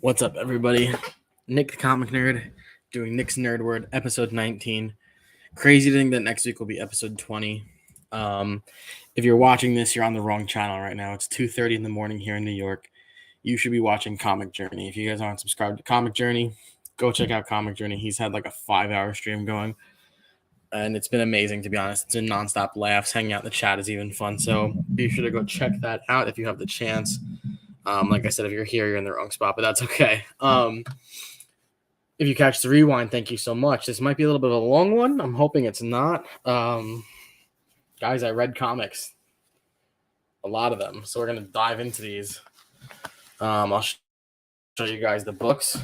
What's up, everybody? Nick the Comic Nerd doing Nick's Nerd Word, episode 19. Crazy to think that next week will be episode 20. If you're watching this, you're on the wrong channel right now. It's 2:30 in the morning here in New York. You should be watching Comic Journey. If you guys aren't subscribed to Comic Journey, go check out Comic Journey. He's had like a 5-hour stream going, and it's been amazing, to be honest. It's been nonstop laughs. Hanging out in the chat is even fun. So be sure to go check that out if you have the chance. Like I said, if you're here, you're in the wrong spot, but that's okay. If you catch the rewind, thank you so much. This might be a little bit of a long one. I'm hoping it's not. Guys, I read comics, a lot of them, so we're going to dive into these. I'll show you guys the books.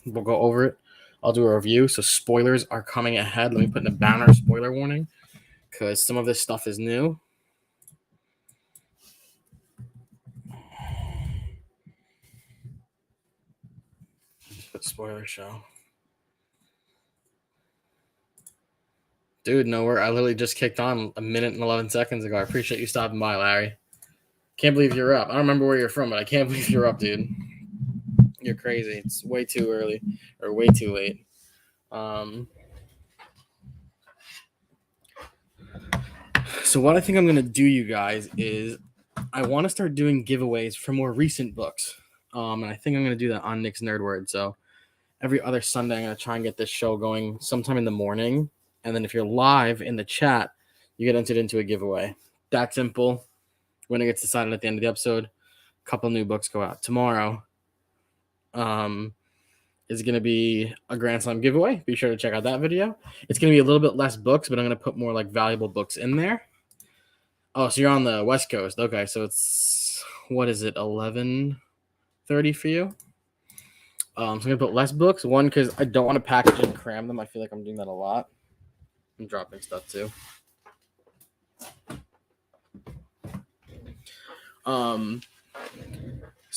We'll go over it. I'll do a review, so spoilers are coming ahead. Let me put in a banner spoiler warning because some of this stuff is new. Put spoiler show. Dude, nowhere. I literally just kicked on a minute and 11 seconds ago. I appreciate you stopping by, Larry. Can't believe you're up. I don't remember where you're from, but I can't believe you're up, dude. You're crazy. It's way too early or way too late. So what I think I'm going to do, you guys, is I want to start doing giveaways for more recent books. And I think I'm going to do that on Nick's Nerd Word. So every other Sunday, I'm going to try and get this show going sometime in the morning. And then if you're live in the chat, you get entered into a giveaway. That simple. When it gets decided at the end of the episode, a couple new books go out. Tomorrow is going to be a Grand Slam giveaway. Be sure to check out that video. It's going to be a little bit less books, but I'm going to put more like valuable books in there. Oh, so you're on the West Coast. Okay, so it's, what is it, 11:30 for you? So I'm going to put less books. One, because I don't want to package and cram them. I feel like I'm doing that a lot. I'm dropping stuff too. So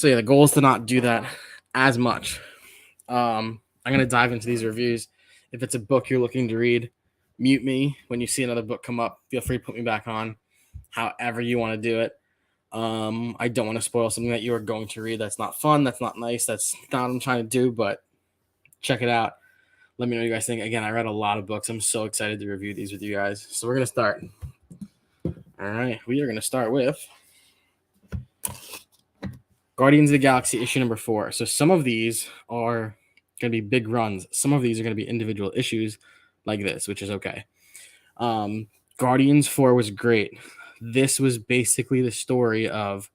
yeah, the goal is to not do that as much. I'm going to dive into these reviews. If it's a book you're looking to read, mute me. When you see another book come up, feel free to put me back on. However you want to do it. I don't want to spoil something that you are going to read. That's not fun. That's not nice. That's not what I'm trying to do, but check it out. Let me know what you guys think. Again, I read a lot of books. I'm so excited to review these with you guys. So we're going to start. All right. We are going to start with Guardians of the Galaxy issue number 4. So some of these are going to be big runs. Some of these are going to be individual issues like this, which is okay. Guardians 4 was great. This was basically the story of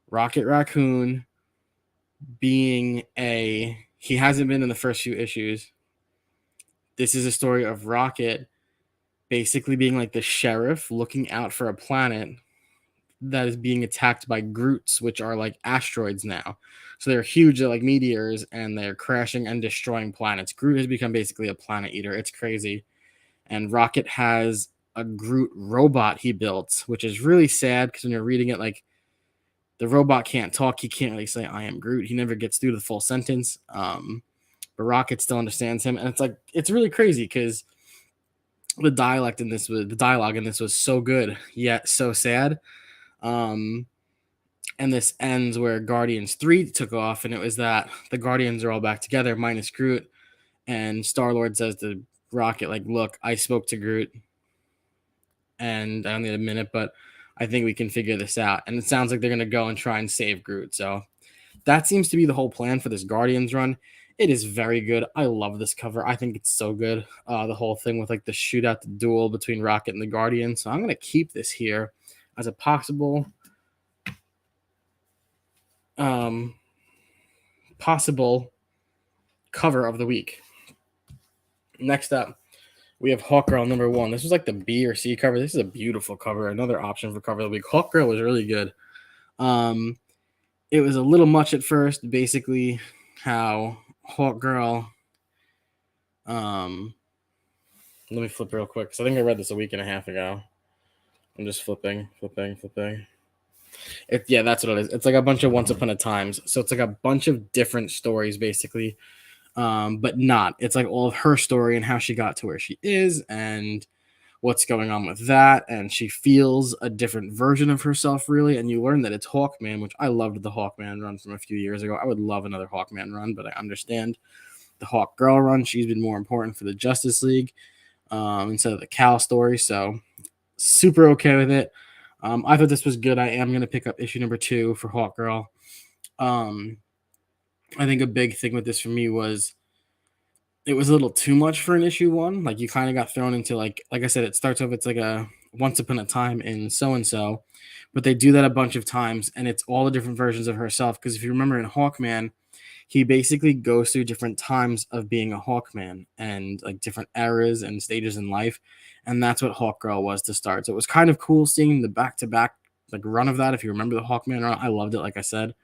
Rocket Raccoon being he hasn't been in the first few issues. This is a story of Rocket basically being like the sheriff looking out for a planet that is being attacked by Groots, which are like asteroids now. So they're huge, they're like meteors, and they're crashing and destroying planets. Groot has become basically a planet eater. It's crazy. And Rocket has a Groot robot he built, which is really sad because when you're reading it, like the robot can't talk. He can't really say, "I am Groot." He never gets through the full sentence. But Rocket still understands him. And it's really crazy because the dialogue in this was so good, yet so sad. And this ends where Guardians 3 took off, and it was that the Guardians are all back together, minus Groot. And Star-Lord says to Rocket, like, look, I spoke to Groot, and I only had a minute, but I think we can figure this out. And it sounds like they're going to go and try and save Groot. So that seems to be the whole plan for this Guardians run. It is very good. I love this cover. I think it's so good. The whole thing with like the shootout, the duel between Rocket and the Guardians. So I'm going to keep this here as a possible cover of the week. Next up, we have Hawkgirl number 1. This was like the B or C cover. This is a beautiful cover. Another option for cover of the week. Hawkgirl was really good. It was a little much at first. Basically, how Hawkgirl. Let me flip real quick because I think I read this a week and a half ago. I'm just flipping. Yeah, that's what it is. It's like a bunch of Once Upon a Times. So it's like a bunch of different stories, basically. But not. It's like all of her story and how she got to where she is and what's going on with that, and she feels a different version of herself, really. And you learn that it's Hawkman, which I loved the Hawkman run from a few years ago. I would love another Hawkman run, but I understand the Hawk Girl run. She's been more important for the Justice League instead of the Cal story. So super okay with it. I thought this was good. I am going to pick up issue number 2 for Hawk Girl. I think a big thing with this for me was it was a little too much for an issue 1. Like you kind of got thrown into like I said, it starts off, it's like a once upon a time in so and so, but they do that a bunch of times, and it's all the different versions of herself. Because if you remember in Hawkman, he basically goes through different times of being a Hawkman and like different eras and stages in life, and that's what Hawkgirl was to start. So it was kind of cool seeing the back-to-back like run of that. If you remember the Hawkman run, I loved it, like I said.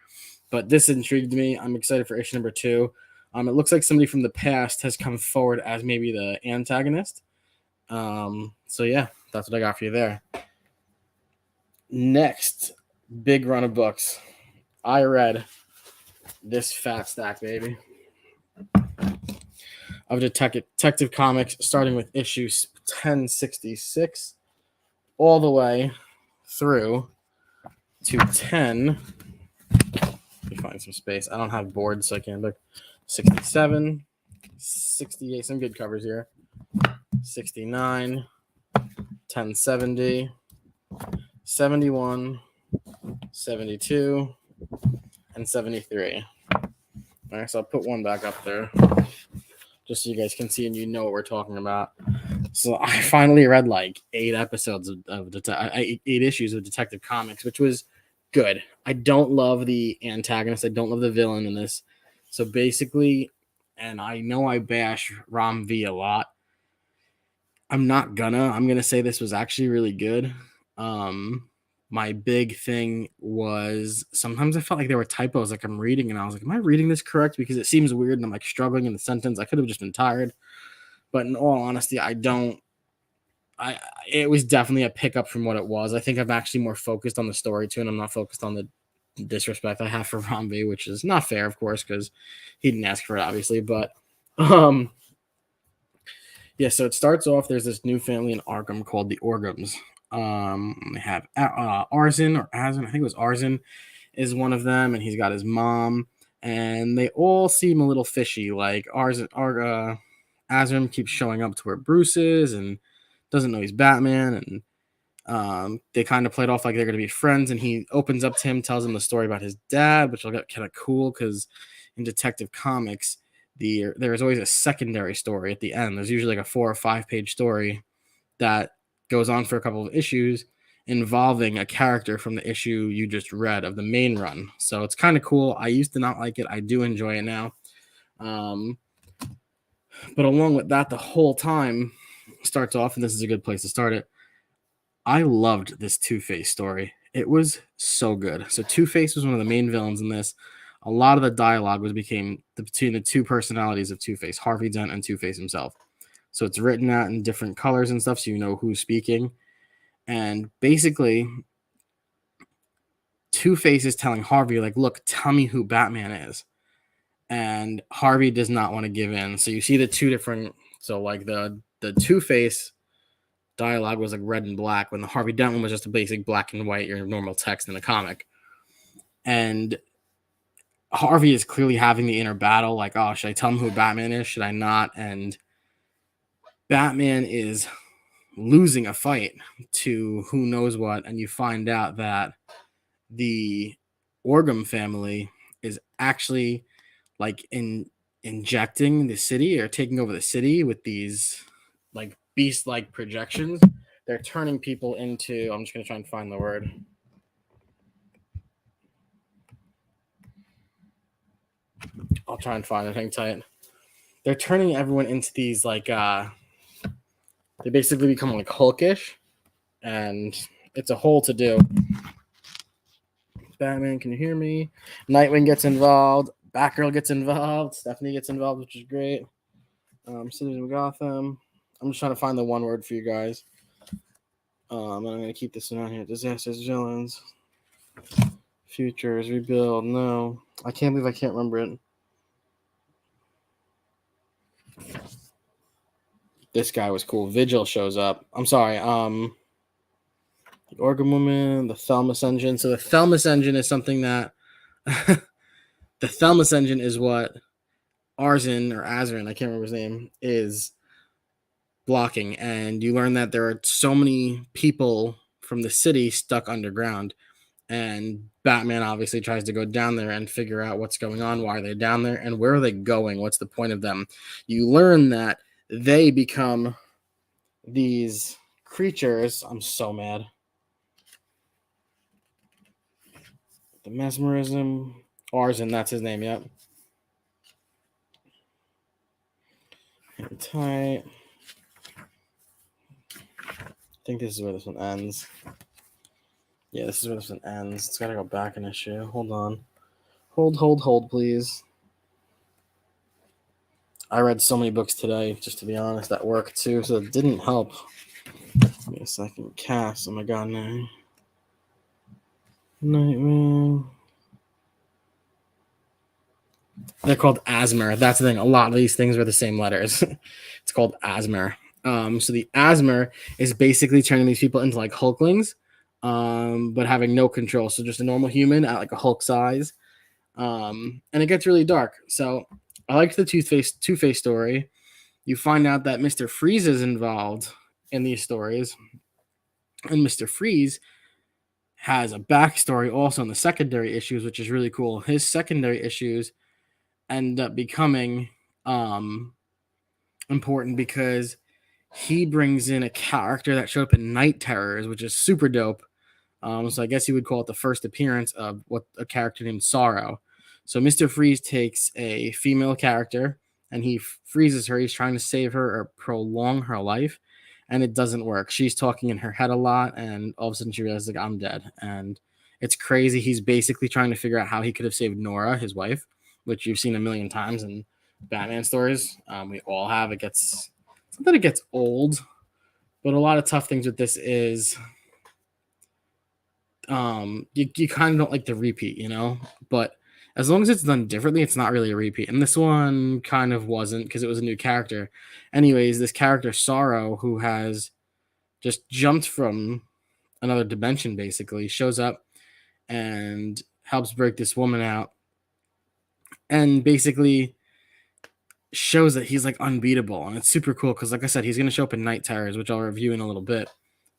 But this intrigued me. I'm excited for issue number 2. It looks like somebody from the past has come forward as maybe the antagonist. So yeah, that's what I got for you there. Next big run of books. I read this fat stack, baby, of Detective Comics, starting with issue 1066 all the way through to 10. Let me find some space. I don't have boards, so I can't look. 67, 68, some good covers here. 69, 1070, 71, 72, and 73. All right, so I'll put one back up there just so you guys can see and you know what we're talking about. So I finally read like 8 episodes of 8 issues of Detective Comics, which was good. I don't love the antagonist. I don't love the villain in this. So basically, and I know I bash Ram V a lot. I'm gonna say this was actually really good. My big thing was sometimes I felt like there were typos, like I'm reading and I was like, am I reading this correct? Because it seems weird and I'm like struggling in the sentence. I could have just been tired. But in all honesty, it was definitely a pickup from what it was. I think I'm actually more focused on the story too, and I'm not focused on the disrespect I have for Rambi, which is not fair, of course, because he didn't ask for it, obviously. But yeah, so it starts off, there's this new family in Arkham called the Orgums. They have Arzin or Azin, I think it was Arzin is one of them, and he's got his mom, and they all seem a little fishy. Like Azim keeps showing up to where Bruce is and doesn't know he's Batman, and they kind of played off like they're going to be friends, and he opens up to him, tells him the story about his dad, which will get kind of cool because in Detective Comics, there's always a secondary story at the end. There's usually like a 4 or 5 page story that goes on for a couple of issues involving a character from the issue you just read of the main run. So it's kind of cool. I used to not like it. I do enjoy it now. But along with that, the whole time starts off, and this is a good place to start it. I loved this Two-Face story. It was so good. So Two-Face was one of the main villains in this. A lot of the dialogue between the two personalities of Two-Face, Harvey Dent and Two-Face himself. So it's written out in different colors and stuff, so you know who's speaking. And basically, Two-Face is telling Harvey, like, look, tell me who Batman is. And Harvey does not want to give in. So you see the two different, so like the Two-Face dialogue was like red and black, when the Harvey Dent one was just a basic black and white, your normal text in the comic. And Harvey is clearly having the inner battle, like, oh, should I tell him who Batman is? Should I not? And Batman is losing a fight to who knows what, and you find out that the Orgum family is actually like injecting the city or taking over the city with these like beast-like projections. They're turning people into, I'm just going to try and find the word. I'll try and find it. Hang tight. They're turning everyone into these like they basically become like Hulkish, and it's a whole to do. Batman, can you hear me? Nightwing gets involved. Batgirl gets involved. Stephanie gets involved, which is great. Citizen of Gotham. I'm just trying to find the one word for you guys. I'm going to keep this one on here. Disasters, villains, futures, rebuild. No, I can't believe I can't remember it. This guy was cool. Vigil shows up. I'm sorry. The Organ Woman, the Thelmus engine. So the Thelmus engine is something that the Thelmus engine is what Arzin or Azarin, I can't remember his name, is blocking. And you learn that there are so many people from the city stuck underground. And Batman obviously tries to go down there and figure out what's going on, why are they down there, and where are they going? What's the point of them? You learn that they become these creatures. I'm so mad. The mesmerism. Arzin, that's his name, yep. Hang tight. I think this is where this one ends. Yeah, this is where this one ends. It's gotta go back an issue. Hold on. Hold, please. I read so many books today, just to be honest, at work too, so it didn't help. Give me a second. Cass, oh my god, no. Nightwing. They're called Asmer. That's the thing. A lot of these things are the same letters. It's called Asmer. So the Asmer is basically turning these people into like Hulklings, but having no control. So just a normal human at like a Hulk size. And it gets really dark. So I liked the Two-Face story. You find out that Mr. Freeze is involved in these stories. And Mr. Freeze has a backstory also in the secondary issues, which is really cool. His secondary issues end up becoming important because he brings in a character that showed up in Night Terrors, which is super dope. So I guess you would call it the first appearance of what a character named Sorrow. So Mr. Freeze takes a female character and he freezes her. He's trying to save her or prolong her life, and it doesn't work. She's talking in her head a lot, and all of a sudden she realizes, like, I'm dead. And it's crazy. He's basically trying to figure out how he could have saved Nora, his wife, which you've seen a million times in Batman stories. We all have. It's not that it gets old, but a lot of tough things with this is you kind of don't like the repeat, you know? But as long as it's done differently, it's not really a repeat. And this one kind of wasn't because it was a new character. Anyways, this character, Sorrow, who has just jumped from another dimension, basically, shows up and helps break this woman out. And basically shows that he's like unbeatable. And it's super cool because, like I said, he's going to show up in Night Terrors, which I'll review in a little bit.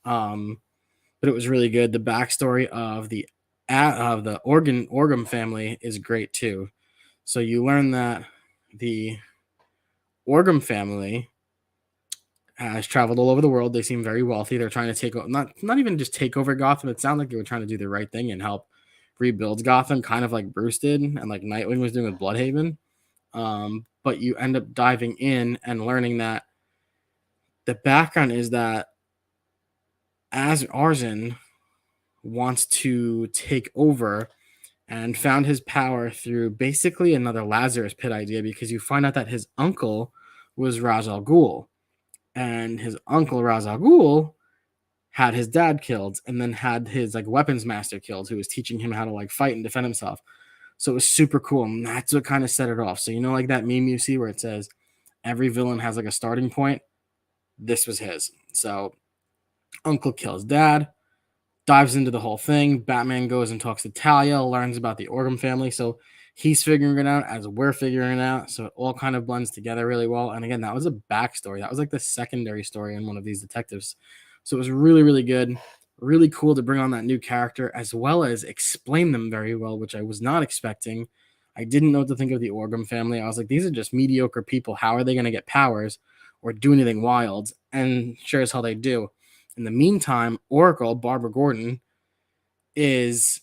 But it was really good. The backstory of the Orgum family is great too. So you learn that the Orgum family has traveled all over the world. They seem very wealthy. They're trying to take over, not even just take over Gotham. It sounded like they were trying to do the right thing and help rebuild Gotham, kind of like Bruce did and like Nightwing was doing with Bloodhaven. But you end up diving in and learning that the background is that as Arzin wants to take over and found his power through basically another Lazarus Pit idea, because you find out that his uncle was Ra's al Ghul, and his uncle Ra's al Ghul had his dad killed and then had his like weapons master killed, who was teaching him how to like fight and defend himself. So it was super cool, and that's what kind of set it off. So you know, like that meme you see where it says every villain has like a starting point. This was his. So uncle kills dad, dives into the whole thing. Batman goes and talks to Talia, learns about the Orgum family. So he's figuring it out as we're figuring it out. So it all kind of blends together really well. And again, that was a backstory. That was like the secondary story in one of these detectives. So it was really, really good. Really cool to bring on that new character as well as explain them very well, which I was not expecting. I didn't know what to think of the Orgum family. I was like, these are just mediocre people. How are they going to get powers or do anything wild? And sure as hell they do. In the meantime, Oracle, Barbara Gordon, is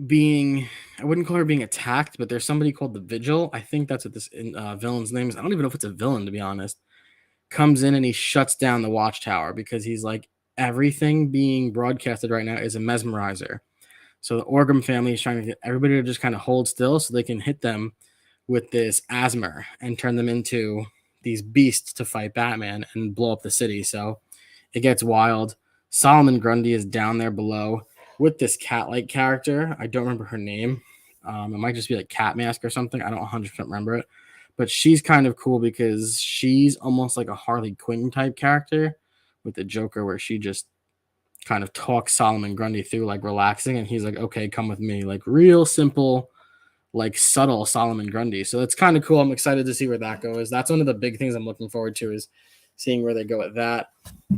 being, I wouldn't call her being attacked, but there's somebody called the Vigil. I think that's what this villain's name is. I don't even know if it's a villain, to be honest. Comes in and he shuts down the Watchtower because he's like, everything being broadcasted right now is a mesmerizer. So the Orgum family is trying to get everybody to just kind of hold still so they can hit them with this Asmer and turn them into these beasts to fight Batman and blow up the city. So it gets wild. Solomon Grundy is down there below with this cat-like character. I don't remember her name. It might just be like Cat Mask or something. I don't 100% remember it. but she's kind of cool because she's almost like a Harley Quinn type character with the Joker, where she just kind of talks Solomon Grundy through like relaxing, and he's like, okay, come with me, like real simple, like subtle Solomon Grundy. So it's kind of cool. I'm excited to see where that goes. That's one of the big things I'm looking forward to, is seeing where they go with that.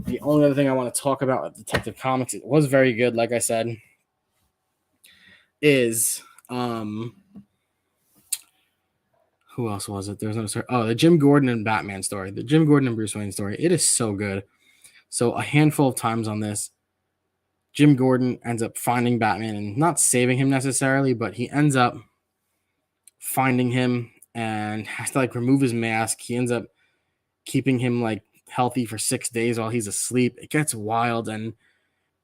The only other thing I want to talk about with Detective Comics, it was very good, like I said, is who else was it? There's no story. Oh, the Jim Gordon and Batman story, the Jim Gordon and Bruce Wayne story. It is so good. So a handful of times on this, Jim Gordon ends up finding Batman and not saving him necessarily, but he ends up finding him and has to like remove his mask. He ends up keeping him like healthy for 6 days while he's asleep. It gets wild, and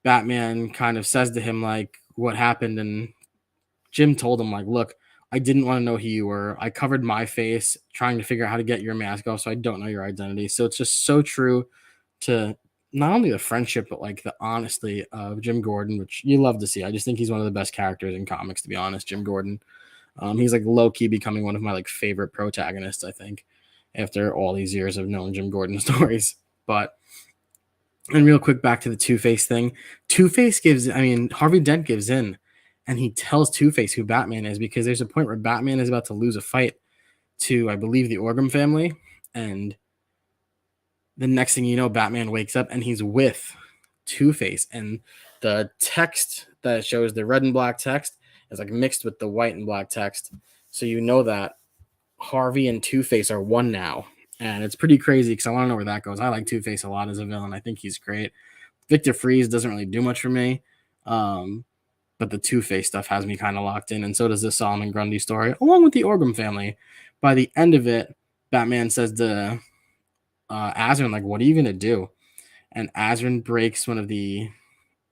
Batman kind of says to him like what happened, and Jim told him like, look, I didn't want to know who you were. I covered my face trying to figure out how to get your mask off, so I don't know your identity. So it's just so true to not only the friendship, but like the honesty of Jim Gordon, which you love to see. I just think he's one of the best characters in comics, to be honest, Jim Gordon. He's like low key becoming one of my like favorite protagonists, I think, after all these years of knowing Jim Gordon stories. But and real quick, back to the Two-Face thing. Harvey Dent gives in, and he tells Two-Face who Batman is, because there's a point where Batman is about to lose a fight to, I believe, the Orgrim family, and the next thing you know, Batman wakes up and he's with Two-Face, and the text that shows, the red and black text, is like mixed with the white and black text, so you know that Harvey and Two-Face are one now. And it's pretty crazy because I want to know where that goes. I like Two-Face a lot as a villain. I think he's great. Victor Freeze doesn't really do much for me. But the Two-Face stuff has me kind of locked in, and so does the Solomon Grundy story, along with the Orgrim family. By the end of it, Batman says to Azrin, like, what are you going to do? And Azrin breaks one of the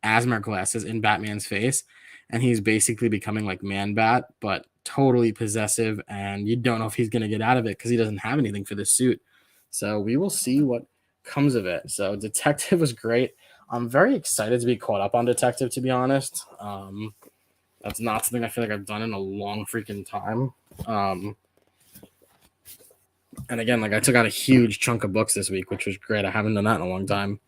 Asthma glasses in Batman's face, and he's basically becoming like Man-Bat, but totally possessive, and you don't know if he's going to get out of it because he doesn't have anything for this suit. So we will see what comes of it. So Detective was great. I'm very excited to be caught up on Detective, to be honest. That's not something I feel like I've done in a long freaking time. And again, like I took out a huge chunk of books this week, which was great. I haven't done that in a long time.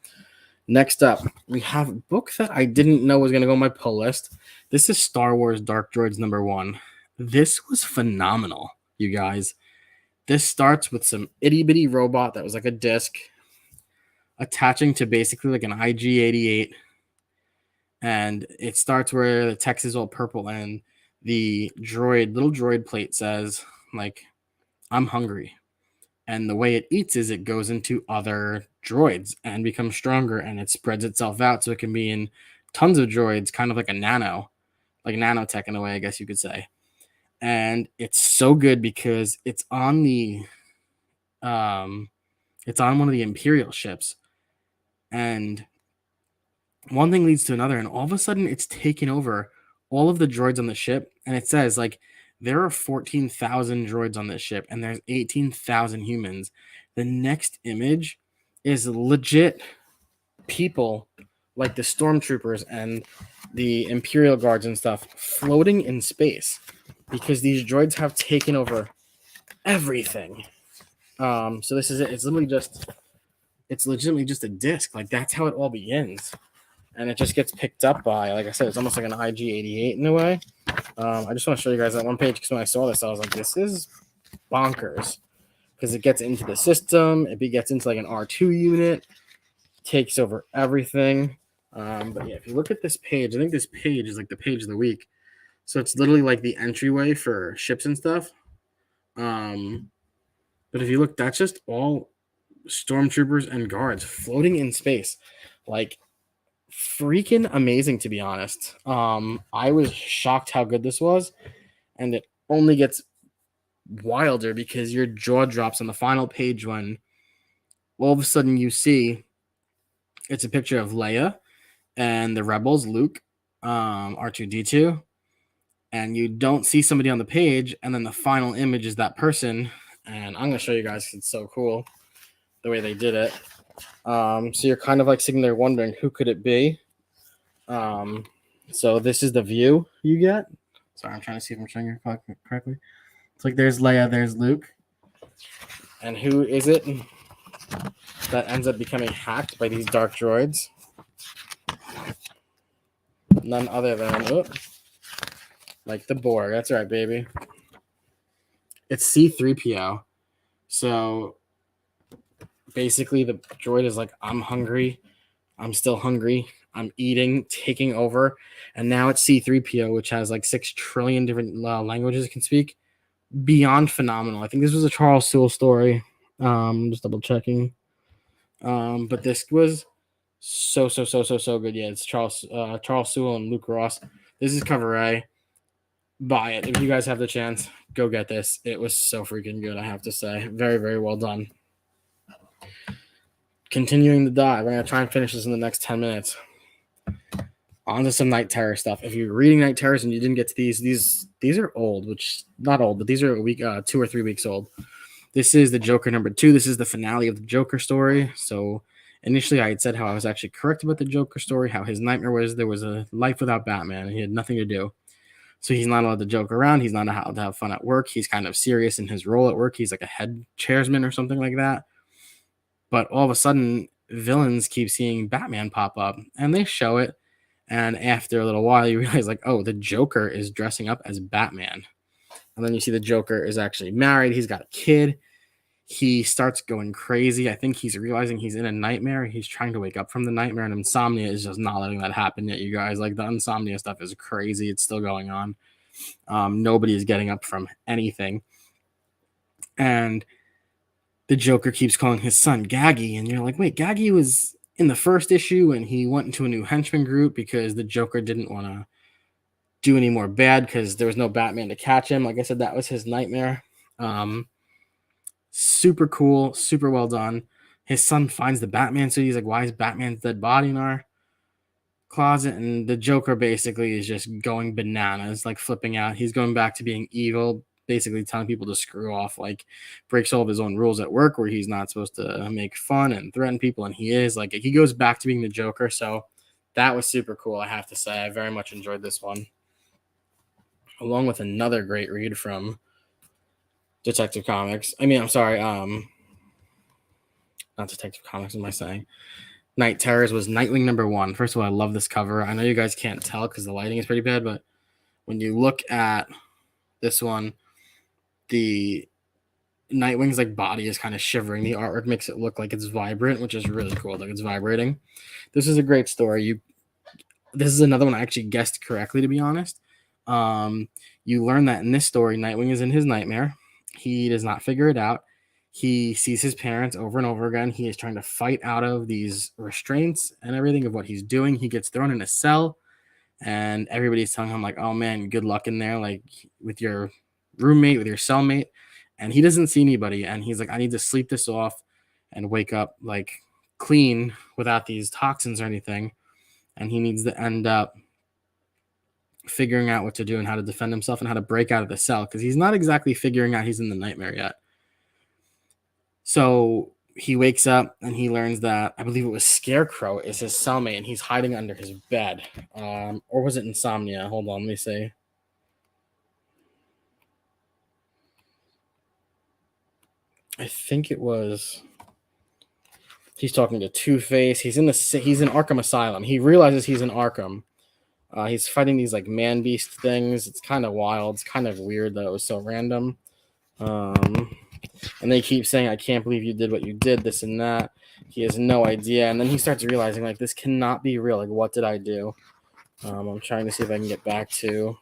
Next up, we have a book that I didn't know was going to go on my pull list. This is Star Wars Dark Droids #1. This was phenomenal, you guys. This starts with some itty-bitty robot that was like a disc attaching to basically like an IG-88. And it starts where the text is all purple, and the little droid plate says, like, I'm hungry. And the way it eats is it goes into other droids and becomes stronger, and it spreads itself out so it can be in tons of droids, kind of like a nanotech in a way, I guess you could say. And it's so good because it's on one of the Imperial ships, and one thing leads to another, and all of a sudden it's taken over all of the droids on the ship, and it says like there are 14,000 droids on this ship, and there's 18,000 humans. The next image is legit people like the stormtroopers and the Imperial guards and stuff floating in space because these droids have taken over everything. So this is it. It's legitimately just a disc. Like that's how it all begins. And it just gets picked up by, like I said, it's almost like an IG-88 in a way. I just want to show you guys that one page because when I saw this, I was like, this is bonkers because it gets into the system. It gets into like an R2 unit, takes over everything. But yeah, if you look at this page, I think this page is like the page of the week. So it's literally like the entryway for ships and stuff. But if you look, that's just all stormtroopers and guards floating in space. Like, freaking amazing, to be honest. I was shocked how good this was, and it only gets wilder because your jaw drops on the final page when all of a sudden you see it's a picture of Leia and the rebels, Luke, R2D2, and you don't see somebody on the page, and then the final image is that person, and I'm going to show you guys, it's so cool the way they did it. So you're kind of like sitting there wondering who could it be. So this is the view you get. Sorry, I'm trying to see if I'm showing you correctly. It's like there's Leia, there's Luke, And who is it that ends up becoming hacked by these dark droids? None other than, like the Borg. That's right, baby. It's C-3PO. So basically the droid is like, I'm hungry. I'm still hungry. I'm eating, taking over. And now it's C-3PO, which has like 6 trillion different languages it can speak. Beyond phenomenal. I think this was a Charles Soule story. Just double checking. But this was so good. Yeah, it's Charles Soule and Luke Ross. This is cover A. Buy it. If you guys have the chance, go get this. It was so freaking good, I have to say. Very, very well done. Continuing the dive. We're going to try and finish this in the next 10 minutes. On to some Night Terror stuff. If you're reading Night Terrors and you didn't get to these are old, which not old, but these are a week, 2 or 3 weeks old. This is the Joker number 2. This is the finale of the Joker story. So initially I had said how I was actually correct about the Joker story, how his nightmare was there was a life without Batman and he had nothing to do. So he's not allowed to joke around. He's not allowed to have fun at work. He's kind of serious in his role at work. He's like a head chairsman or something like that. But all of a sudden, villains keep seeing Batman pop up, and they show it. And after a little while, you realize, like, oh, the Joker is dressing up as Batman. And then you see the Joker is actually married. He's got a kid. He starts going crazy. I think he's realizing he's in a nightmare. He's trying to wake up from the nightmare, and insomnia is just not letting that happen yet, you guys. Like, the insomnia stuff is crazy. It's still going on. Nobody is getting up from anything. And the Joker keeps calling his son Gaggy, and you're like, wait, Gaggy was in the first issue, and he went into a new henchman group because the Joker didn't want to do any more bad because there was no Batman to catch him. Like I said, that was his nightmare. Super cool, super well done. His son finds the Batman suit. He's like, why is Batman's dead body in our closet? And the Joker basically is just going bananas, like flipping out. He's going back to being evil, basically telling people to screw off, like breaks all of his own rules at work where he's not supposed to make fun and threaten people, and he is. Like, he goes back to being the Joker. So that was super cool, I have to say. I very much enjoyed this one, along with another great read from Detective Comics. I mean, I'm sorry, not Detective Comics, what am I saying? Night Terrors was Nightwing number 1. First of all, I love this cover. I know you guys can't tell because the lighting is pretty bad, but when you look at this one, the Nightwing's like body is kind of shivering. The artwork makes it look like it's vibrant, which is really cool. Like, it's vibrating. This is a great story. This is another one I actually guessed correctly, to be honest. You learn that in this story, Nightwing is in his nightmare. He does not figure it out. He sees his parents over and over again. He is trying to fight out of these restraints and everything of what he's doing. He gets thrown in a cell, and everybody's telling him, like, oh man, good luck in there, like with your roommate, with your cellmate. And he doesn't see anybody. And he's like, I need to sleep this off and wake up like clean without these toxins or anything. And he needs to end up figuring out what to do and how to defend himself and how to break out of the cell, because he's not exactly figuring out he's in the nightmare yet. So he wakes up and he learns that, I believe it was Scarecrow is his cellmate, and he's hiding under his bed. Or was it Insomnia? Hold on, let me see. I think it was. He's talking to Two-Face. He's in Arkham Asylum. He realizes he's in Arkham. He's fighting these like man beast things. It's kind of wild. It's kind of weird that it was so random. And they keep saying, I can't believe you did what you did, this and that. He has no idea. And then he starts realizing, like, this cannot be real. Like, what did I do? I'm trying to see if I can get back to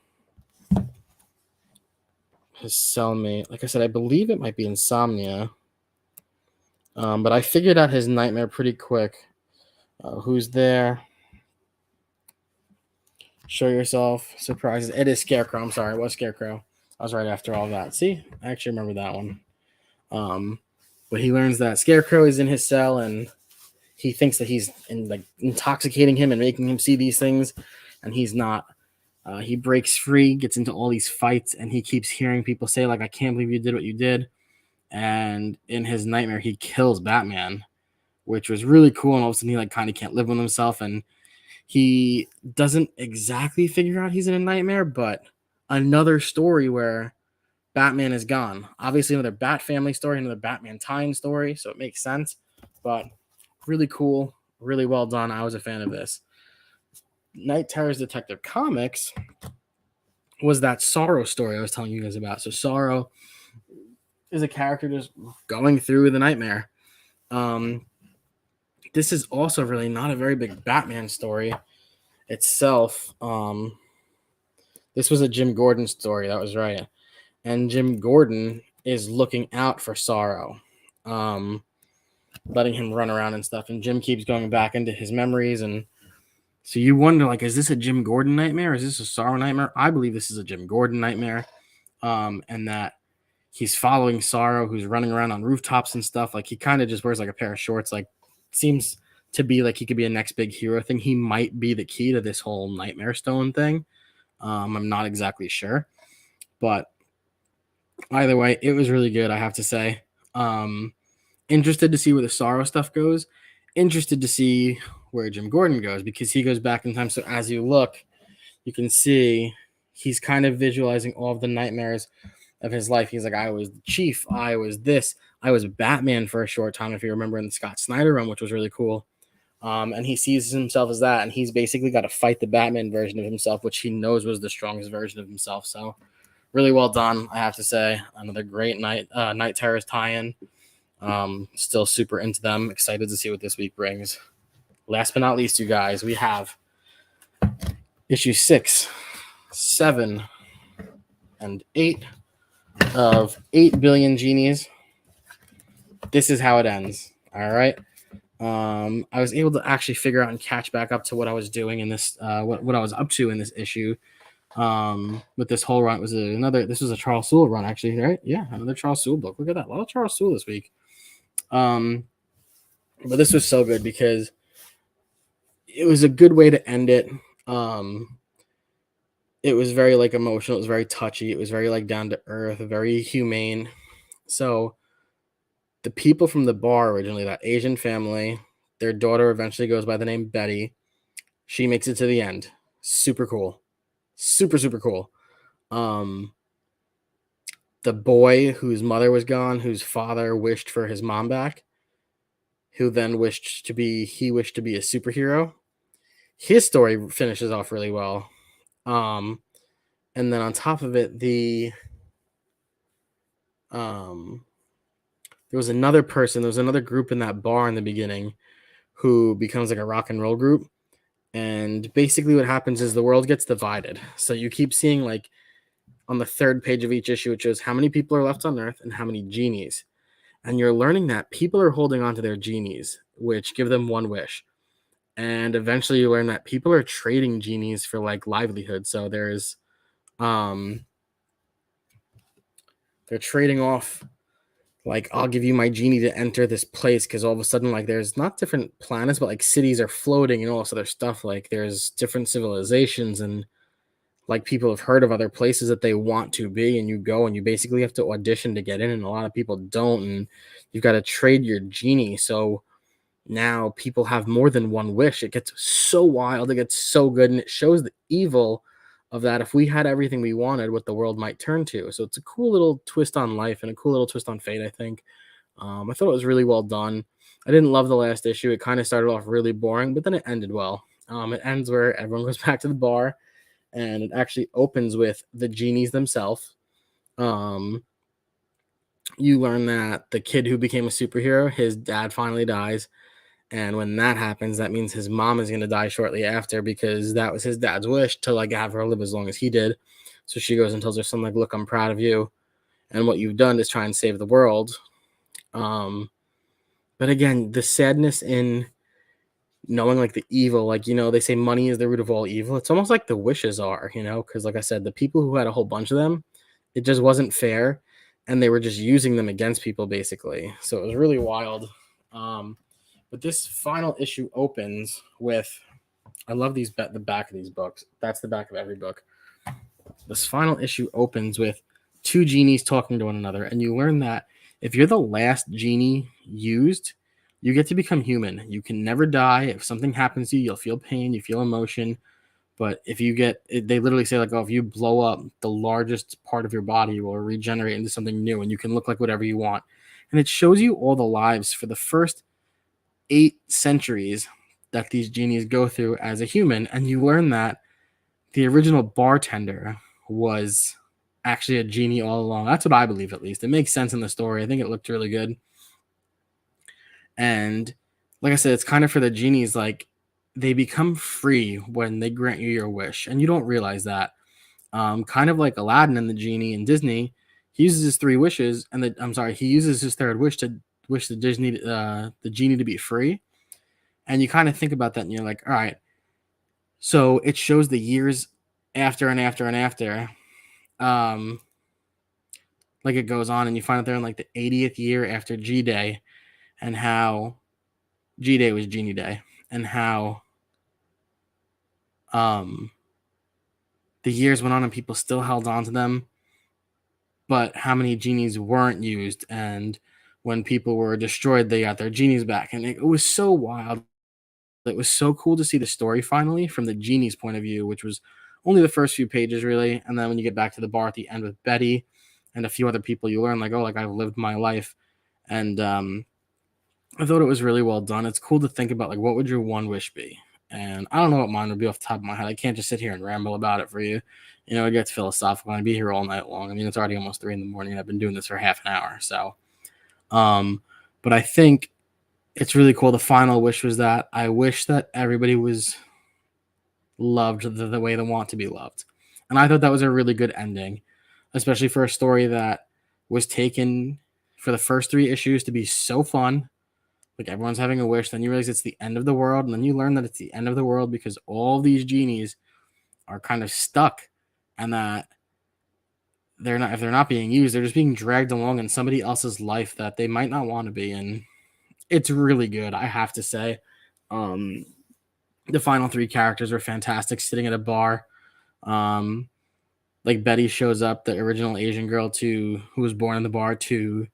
his cellmate. Like I said, I believe it might be Insomnia. But I figured out his nightmare pretty quick. Who's there? Show yourself. Surprises. It is Scarecrow. I'm sorry. It was Scarecrow. I was right after all that. See? I actually remember that one. But he learns that Scarecrow is in his cell, and he thinks that he's intoxicating him and making him see these things, and he's not. He breaks free, gets into all these fights, and he keeps hearing people say, like, I can't believe you did what you did. And in his nightmare, he kills Batman, which was really cool. And all of a sudden, he like kind of can't live with himself, and he doesn't exactly figure out he's in a nightmare. But another story where Batman is gone. Obviously, another Bat family story, another Batman tie-in story, so it makes sense. But really cool, really well done. I was a fan of this. Night Terrors Detective Comics was that Sorrow story I was telling you guys about. So Sorrow is a character just going through the nightmare. This is also really not a very big Batman story itself. This was a Jim Gordon story. That was right. And Jim Gordon is looking out for Sorrow, letting him run around and stuff. And Jim keeps going back into his memories. And so you wonder, like, is this a Jim Gordon nightmare? Is this a Sorrow nightmare? I believe this is a Jim Gordon nightmare. And that he's following Sorrow, who's running around on rooftops and stuff. Like, he kind of just wears like a pair of shorts. Like, seems to be like he could be a next big hero thing. He might be the key to this whole Nightmare Stone thing. I'm not exactly sure, but either way, it was really good, I have to say. Interested to see where the Sorrow stuff goes. Interested to see where Jim Gordon goes, because he goes back in time. So as you look, you can see he's kind of visualizing all of the nightmares of his life. He's like, I was the Chief. I was this. I was Batman for a short time, if you remember, in the Scott Snyder run, which was really cool. And he sees himself as that, and he's basically got to fight the Batman version of himself, which he knows was the strongest version of himself. So really well done, I have to say. Another great Night Terrors tie-in. Still super into them. Excited to see what this week brings. Last but not least, you guys, we have issue 6, 7, and 8 of 8 Billion Genies. This is how it ends. All right. I was able to actually figure out and catch back up to what I was doing in this, what I was up to in this issue. With this whole run, this was a Charles Soule run, actually, right? Yeah, another Charles Soule book. Look at that, a lot of Charles Soule this week. But this was so good because it was a good way to end it. It was very like emotional. It was very touchy. It was very like down to earth, very humane. So the people from the bar originally, that Asian family, their daughter eventually goes by the name Betty. She makes it to the end. Super cool. Super, super cool. The boy whose mother was gone, whose father wished for his mom back, who then wished to be a superhero. His story finishes off really well. And then on top of it, there was another group in that bar in the beginning who becomes like a rock and roll group. And basically what happens is the world gets divided. So you keep seeing, like, on the 3rd page of each issue, it shows how many people are left on Earth and how many genies. And you're learning that people are holding on to their genies, which give them one wish. And eventually you learn that people are trading genies for like livelihood. So there's they're trading off, like, I'll give you my genie to enter this place, because all of a sudden, like, there's not different planets, but like cities are floating and all this other stuff. Like, there's different civilizations, and like people have heard of other places that they want to be, and you go and you basically have to audition to get in, and a lot of people don't, and you've got to trade your genie. So now people have more than one wish. It gets so wild, it gets so good, and it shows the evil of that. If we had everything we wanted, what the world might turn to. So it's a cool little twist on life and a cool little twist on fate, I think. I thought it was really well done. I didn't love the last issue. It kind of started off really boring, but then it ended well. It ends where everyone goes back to the bar, and it actually opens with the genies themselves. You learn that the kid who became a superhero, his dad finally dies. And when that happens, that means his mom is going to die shortly after, because that was his dad's wish to like have her live as long as he did. So she goes and tells her son, like, look, I'm proud of you, and what you've done is try and save the world. But again, the sadness in knowing, like, the evil, like, you know, they say money is the root of all evil. It's almost like the wishes are, you know, because like I said, the people who had a whole bunch of them, it just wasn't fair, and they were just using them against people, basically. So it was really wild. But this final issue opens with, I love the back of these books. That's the back of every book. This final issue opens with 2 genies talking to one another, and you learn that if you're the last genie used, you get to become human. You can never die. If something happens to you, you'll feel pain, you feel emotion, But if you get, they literally say like, oh, if you blow up the largest part of your body, you will regenerate into something new, and you can look like whatever you want. And it shows you all the lives for the first 8 centuries that these genies go through as a human, and you learn that the original bartender was actually a genie all along. That's what I believe, at least. It makes sense in the story. I think it looked really good. And like I said, it's kind of for the genies, like they become free when they grant you your wish, and you don't realize that. Kind of like Aladdin and the genie in Disney, he uses his 3 wishes, and he uses his third wish to wish the genie to be free. And you kind of think about that, and you're like, all right. So it shows the years after and after and after. Like it goes on, and you find out they're in like the 80th year after G Day, and how G Day was Genie Day, and how the years went on and people still held on to them, but how many genies weren't used, and when people were destroyed, they got their genies back, and it was so wild. It was so cool to see the story finally from the genie's point of view, which was only the first few pages really, and then when you get back to the bar at the end with Betty and a few other people, you learn like, oh, like I've lived my life, and I thought it was really well done. It's cool to think about like what would your one wish be, and I don't know what mine would be off the top of my head. I can't just sit here and ramble about it for you. You know, it gets philosophical. I'd be here all night long. I mean, it's already almost 3 a.m, and I've been doing this for half an hour. So, but I think it's really cool. The final wish was that I wish that everybody was loved the way they want to be loved. And I thought that was a really good ending, especially for a story that was taken for the first 3 issues to be so fun. Like everyone's having a wish, then you realize it's the end of the world, and then you learn that it's the end of the world because all these genies are kind of stuck, and that if they're not being used, they're just being dragged along in somebody else's life that they might not want to be in. It's really good, I have to say. The final 3 characters are fantastic, sitting at a bar. Like Betty shows up, the original Asian girl who was born in the bar, to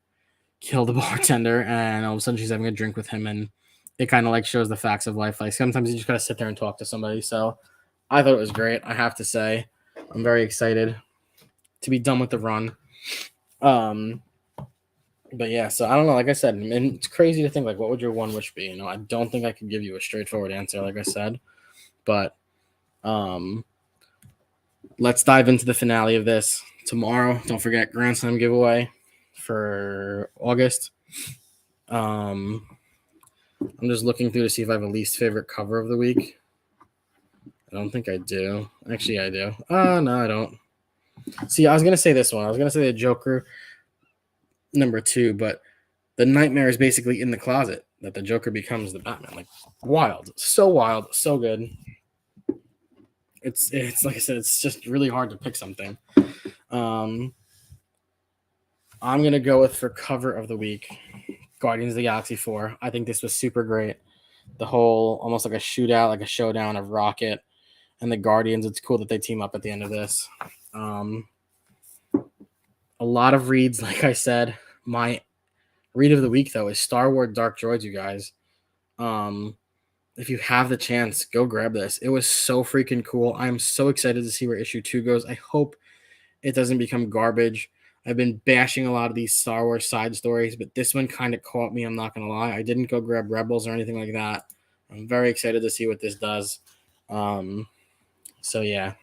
kill the bartender, and all of a sudden she's having a drink with him, and it kind of like shows the facts of life. Like sometimes you just gotta sit there and talk to somebody. So I thought it was great, I have to say. I'm very excited to be done with the run. But yeah, so I don't know. Like I said, and it's crazy to think like, what would your one wish be? You know, I don't think I could give you a straightforward answer, like I said. But let's dive into the finale of this tomorrow. Don't forget Grand Slam giveaway for August. I'm just looking through to see if I have a least favorite cover of the week. I don't think I do. Actually, I do. No, I don't. See, I was gonna say this one. I was gonna say the Joker number 2, but the nightmare is basically in the closet that the Joker becomes the Batman. Like wild, so good. It's like I said, it's just really hard to pick something. I'm gonna go with, for cover of the week, Guardians of the Galaxy 4. I think this was super great. The whole almost like a shootout, like a showdown of Rocket and the Guardians. It's cool that they team up at the end of this. A lot of reads, like I said. My read of the week, though, is Star Wars Dark Droids, you guys. If you have the chance, go grab this. It was so freaking cool. I'm so excited to see where issue 2 goes. I hope it doesn't become garbage. I've been bashing a lot of these Star Wars side stories, but this one kind of caught me, I'm not going to lie. I didn't go grab Rebels or anything like that. I'm very excited to see what this does. So, yeah.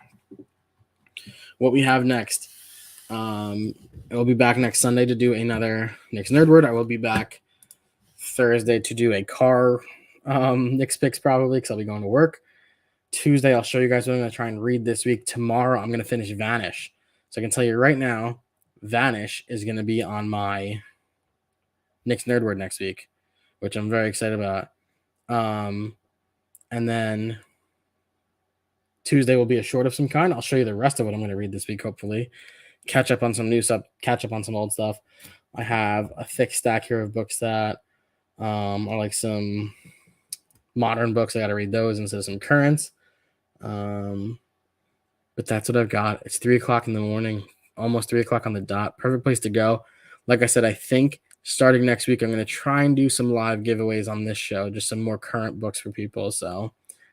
What we have next. I will be back next Sunday to do another Nick's Nerd Word. I will be back Thursday to do a car Nick's picks, probably, because I'll be going to work. Tuesday, I'll show you guys what I'm going to try and read this week. Tomorrow, I'm going to finish Vanish. So I can tell you right now, Vanish is going to be on my Nick's Nerd Word next week, which I'm very excited about. And then Tuesday will be a short of some kind. I'll show you the rest of what I'm going to read this week, hopefully. Catch up on some new stuff, catch up on some old stuff. I have a thick stack here of books that are like some modern books. I got to read those instead of some currents. But that's what I've got. It's 3 o'clock in the morning, almost 3 o'clock on the dot. Perfect place to go. Like I said, I think starting next week, I'm going to try and do some live giveaways on this show, just some more current books for people. So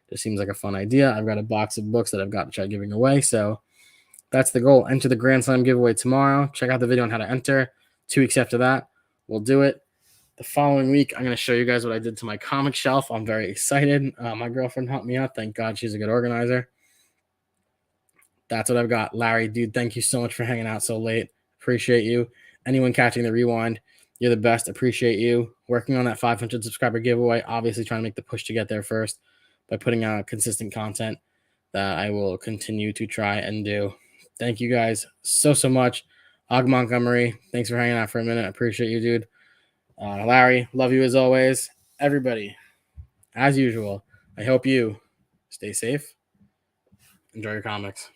Just seems like a fun idea. I've got a box of books that I've got to try giving away. So that's the goal. Enter the Grand Slam giveaway tomorrow. Check out the video on how to enter. 2 weeks after that, we'll do it. The following week, I'm going to show you guys what I did to my comic shelf. I'm very excited. My girlfriend helped me out. Thank God she's a good organizer. That's what I've got. Larry, dude, thank you so much for hanging out so late. Appreciate you. Anyone catching the rewind, you're the best. Appreciate you. Working on that 500 subscriber giveaway. Obviously trying to make the push to get there first by putting out consistent content that I will continue to try and do. Thank you guys so much. Og Montgomery, thanks for hanging out for a minute. Appreciate you, dude. Larry, love you as always. Everybody, as usual, I hope you stay safe. Enjoy your comics.